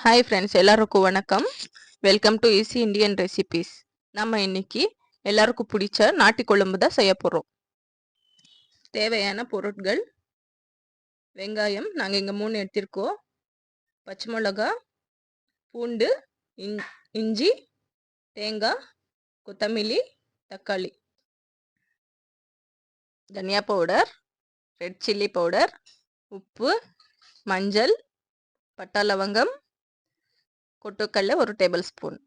Hi friends, எல்லாருக்கும் வணக்கம். Welcome to easy Indian recipes. நம்ம இன்னைக்கு எல்லாருக்கும் பிடிச்ச நாட்டு குழம்பு தான் செய்ய போகிறோம். தேவையான பொருட்கள்: வெங்காயம் நாங்கள் இங்கே 3 எடுத்திருக்கோம், பச்சை மிளகா, பூண்டு, இஞ்சி, தேங்காய், கொத்தமல்லி, தக்காளி, தனியா பவுடர், ரெட் சில்லி பவுடர், உப்பு, மஞ்சள், பட்டை லவங்கம், கொட்டுக்கல்ல 1 டேபிள் ஸ்பூன்.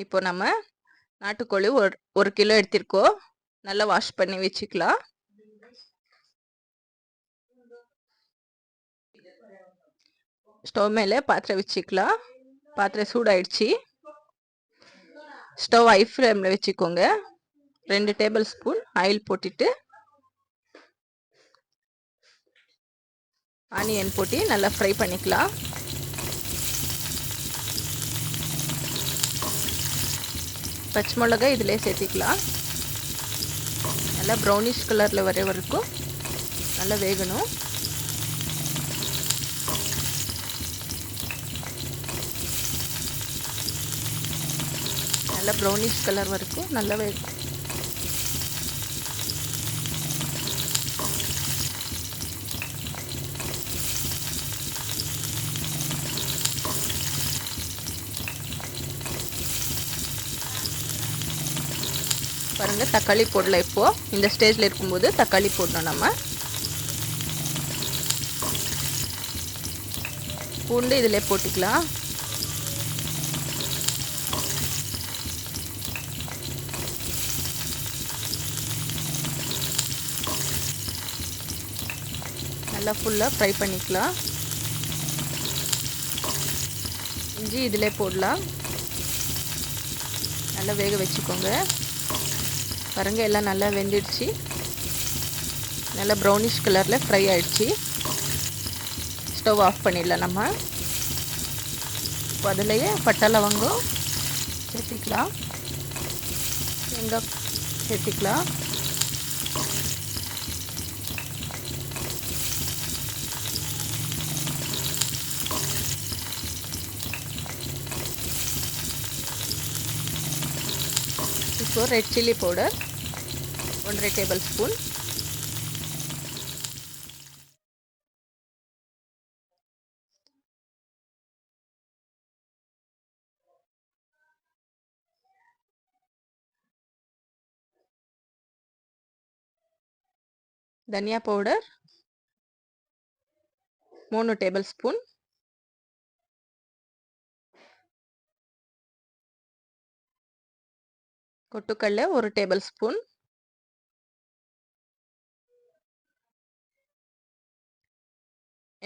இப்போ நம்ம நாட்டுக்கோழி 1 கிலோ எடுத்திருக்கோம். நல்லா வாஷ் பண்ணி வச்சுக்கலாம். ஸ்டவ் மேலே பாத்திரம் வச்சுக்கலாம். பாத்திரம் சூடாயிடுச்சு. ஸ்டவ் ஹை ஃப்ளேமில் வச்சுக்கோங்க. 2 டேபிள் ஸ்பூன் ஆயில் போட்டுட்டு ஆனியன் போட்டு நல்லா ஃப்ரை பண்ணிக்கலாம். பச்சை மிளகாய் இதிலே சேர்த்திக்கலாம். நல்லா ப்ரௌனிஷ் கலரில் வர வரைக்கும் நல்லா வேகணும். நல்லா ப்ரௌனிஷ் கலர் வரைக்கும் நல்லா வேகும். பாருங்கள், தக்காளி போடல. இப்போது இந்த ஸ்டேஜில் இருக்கும்போது தக்காளி போடணும். நம்ம பூண்டு இதிலே போட்டுக்கலாம். நல்லா ஃபுல்லாக ஃப்ரை பண்ணிக்கலாம். இஞ்சி இதிலே போடலாம். நல்லா வேக வச்சுக்கோங்க. பாருங்கள், எல்லாம் நல்லா வெந்துடுச்சு. நல்லா ப்ரௌனிஷ் கலரில் ஃப்ரை ஆகிடுச்சு. ஸ்டவ் ஆஃப் பண்ணிடலாம். நம்ம இப்போ அதிலேயே பட்டை லவங்கம் சேர்த்திக்கலாம், தேங்காய் சேர்த்திக்கலாம். இப்போ red chilli powder 1 tablespoon, தனியா பவுடர் 3 டேபிள் ஸ்பூன், கொட்டுக்கல்ல 1 டேபிள் ஸ்பூன்,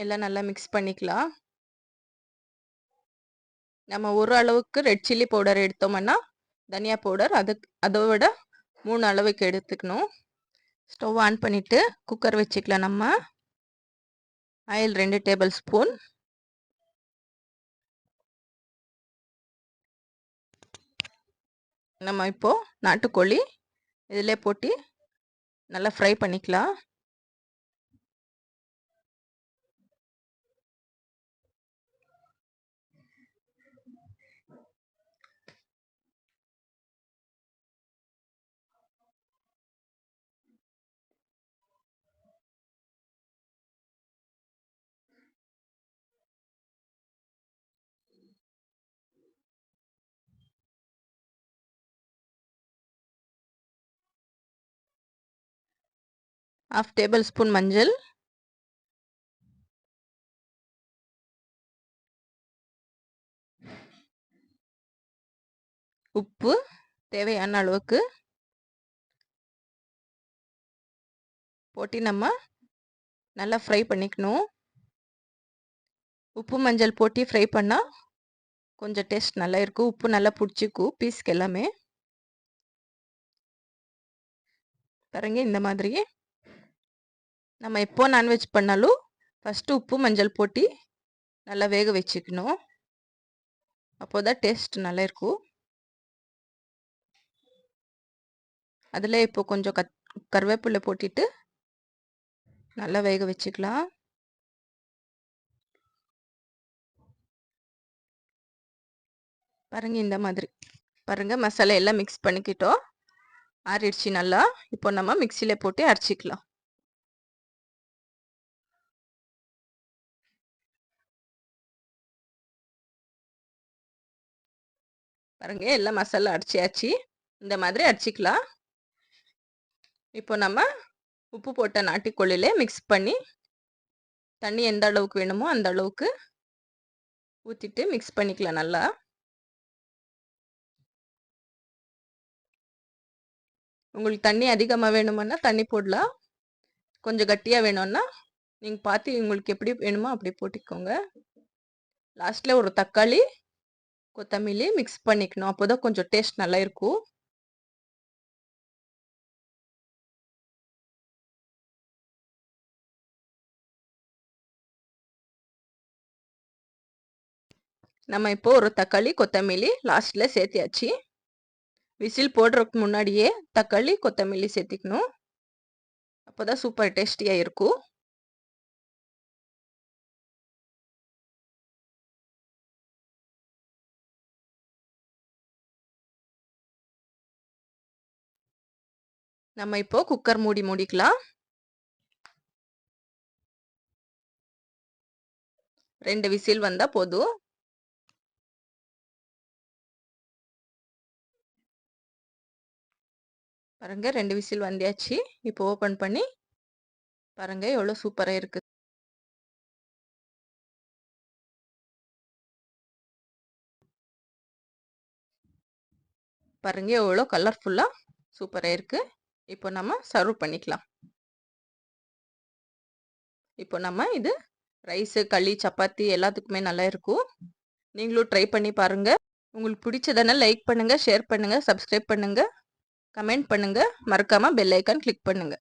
எல்லாம் நல்லா மிக்ஸ் பண்ணிக்கலாம். நம்ம ஒரு அளவுக்கு ரெட் சில்லி பவுடர் எடுத்தோம்னா தனியா பவுடர் அதை விட 3 அளவுக்கு எடுத்துக்கணும். ஸ்டவ் ஆன் பண்ணிவிட்டு குக்கர் வச்சுக்கலாம். நம்ம ஆயில் 2 டேபிள் ஸ்பூன், நம்ம இப்போது நாட்டுக்கோழி இதில் போட்டு நல்லா ஃப்ரை பண்ணிக்கலாம். ½ டேபிள் ஸ்பூன் மஞ்சள், உப்பு தேவையான அளவுக்கு போட்டு நம்ம நல்லா ஃப்ரை பண்ணிக்கணும். உப்பு மஞ்சள் போட்டு ஃப்ரை பண்ணால் கொஞ்சம் டேஸ்ட் நல்லா இருக்கும். உப்பு நல்லா பிடிச்சிக்கும் பீஸ்க்கு எல்லாமே. பாருங்க, இந்த மாதிரி நம்ம எப்போ நான்வெஜ் பண்ணாலும் ஃபஸ்ட்டு உப்பு மஞ்சள் போட்டு நல்லா வேக வச்சுக்கணும். அப்போ தான் டேஸ்ட் நல்லா இருக்கும். அதில் இப்போ கொஞ்சம் கருவேப்பிலை போட்டுட்டு நல்லா வேக வச்சுக்கலாம். பாருங்க இந்த மாதிரி. பாருங்க மசாலா எல்லாம் மிக்ஸ் பண்ணிக்கிட்டோம். ஆறிடுச்சு நல்லா. இப்போ நம்ம மிக்ஸியில போட்டு அரைச்சிக்கலாம். பாருங்க எல்லாம் மசாலா அரைச்சியாச்சு. இந்த மாதிரி அரைச்சிக்கலாம். இப்போ நம்ம உப்பு போட்ட நாட்டுக்கோழியில மிக்ஸ் பண்ணி தண்ணி எந்த அளவுக்கு வேணுமோ அந்த அளவுக்கு ஊற்றிட்டு மிக்ஸ் பண்ணிக்கலாம் நல்லா. உங்களுக்கு தண்ணி அதிகமாக வேணுமுன்னா தண்ணி போடலாம். கொஞ்சம் கட்டியாக வேணும்னா நீங்கள் பார்த்து உங்களுக்கு எப்படி வேணுமோ அப்படி போட்டுக்கோங்க. லாஸ்ட்டில் ஒரு தக்காளி கொத்தமல்லி மிக்ஸ் பண்ணிக்கணும். அப்போ தான் கொஞ்சம் டேஸ்ட் நல்லா இருக்கும். நம்ம இப்போ ஒரு தக்காளி கொத்தமல்லி லாஸ்ட்டில் சேர்த்தியாச்சு. விசில் போடுறதுக்கு முன்னாடியே தக்காளி கொத்தமல்லி சேர்த்திக்கணும். அப்போ தான் சூப்பர் டேஸ்டியாக இருக்கும். நம்ம இப்போ குக்கர் மூடிக்கலாம். 2 விசில் வந்தால் போதும். பாருங்க 2 விசில் வந்தாச்சு. இப்போ ஓப்பன் பண்ணி பாருங்க எவ்வளோ சூப்பராக இருக்குது. பாருங்க எவ்வளோ கலர்ஃபுல்லாக சூப்பராக இருக்குது. இப்போ நம்ம சர்வ் பண்ணிக்கலாம். இப்போ நம்ம இது ரைஸு களி சப்பாத்தி எல்லாத்துக்குமே நல்லா இருக்கும். நீங்களும் ட்ரை பண்ணி பாருங்க. உங்களுக்கு பிடிச்சதுன்னா லைக் பண்ணுங்க, ஷேர் பண்ணுங்க, சப்ஸ்கிரைப் பண்ணுங்க, கமெண்ட் பண்ணுங்க, மறக்காம பெல் ஐக்கான் கிளிக் பண்ணுங்க.